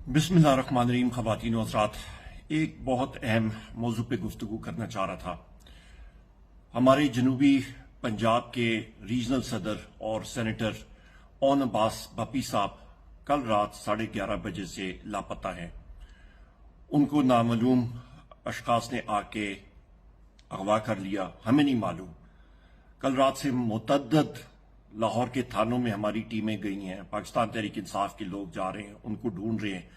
बिस्मिल्लाहिर्रहमानिर्रहीम। ख़वातीन व हज़रात, एक बहुत अहम मौजू पे गुफ्तगू करना चाह रहा था। हमारे जनूबी पंजाब के रीजनल सदर और सेनेटर ओन अब्बास भप्पी साहब कल रात 11:30 बजे से लापता हैं। उनको नामालूम अशखास ने आके अगवा कर लिया, हमें नहीं मालूम। कल रात से मुतअद्दिद लाहौर के थानों में हमारी टीमें गई हैं, पाकिस्तान तहरीक इंसाफ के लोग जा रहे हैं, उनको ढूंढ रहे हैं।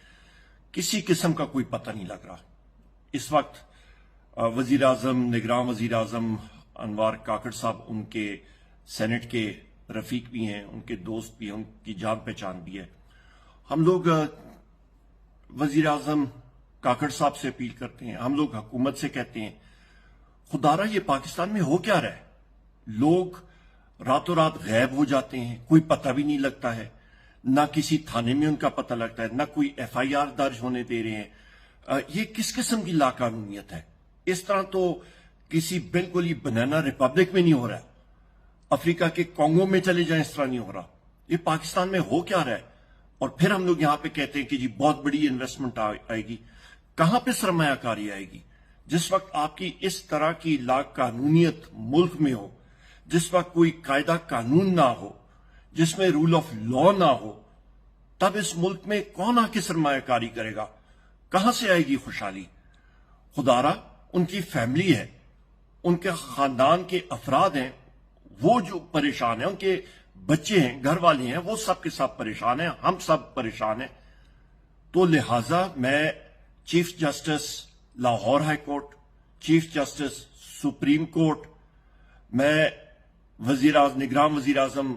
किसी किस्म का कोई पता नहीं लग रहा। इस वक्त वजीर आजम, निगरान वजीर आजम अनवार काकड़ साहब उनके सेनेट के रफीक भी हैं, उनके दोस्त भी हैं, उनकी जान पहचान भी है। हम लोग वजीर आजम काकड़ साहब से अपील करते हैं, हम लोग हुकूमत से कहते हैं, खुदारा ये पाकिस्तान में हो क्या रहा है? लोग रातों रात गायब हो जाते हैं, कोई पता भी नहीं लगता है, ना किसी थाने में उनका पता लगता है, ना कोई FIR दर्ज होने दे रहे हैं। ये किस किस्म की लाकानूनियत है? इस तरह तो किसी बिल्कुल ही बनाना रिपब्लिक में नहीं हो रहा है, अफ्रीका के कांगो में चले जाएं इस तरह नहीं हो रहा। ये पाकिस्तान में हो क्या रहा है? और फिर हम लोग यहां पे कहते हैं कि जी बहुत बड़ी इन्वेस्टमेंट आएगी। कहां पे सरमायाकारी आएगी? जिस वक्त आपकी इस तरह की लाकानूनियत मुल्क में हो, जिस वक्त कोई कायदा कानून ना हो, जिसमें रूल ऑफ लॉ ना हो, तब इस मुल्क में कौन आके सरमायाकारी करेगा? कहां से आएगी खुशहाली? खुदारा उनकी फैमिली है, उनके खानदान के अफराद हैं, वो जो परेशान हैं, उनके बच्चे हैं, घर वाले हैं, वो सब के सब परेशान हैं, हम सब परेशान हैं। तो लिहाजा मैं chief justice Lahore high court, chief justice supreme court, मैं निगरान वजीर आजम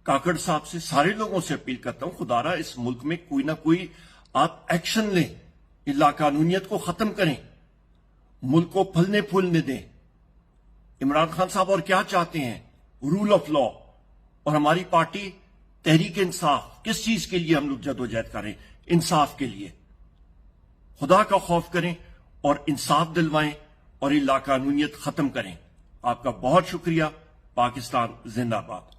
काकड़ साहब से, सारे लोगों से अपील करता हूं, खुदारा इस मुल्क में कोई ना कोई आप एक्शन लें, इस लाकानूनियत को खत्म करें, मुल्क को फलने फूलने दें। इमरान खान साहब और क्या चाहते हैं? Rule of law. और हमारी पार्टी तहरीक इंसाफ, किस चीज के लिए हम लोग जदोजहद करें? इंसाफ के लिए। खुदा का खौफ करें और इंसाफ दिलवाएं और ये लाकानूनियत खत्म करें। आपका बहुत शुक्रिया। पाकिस्तान जिंदाबाद।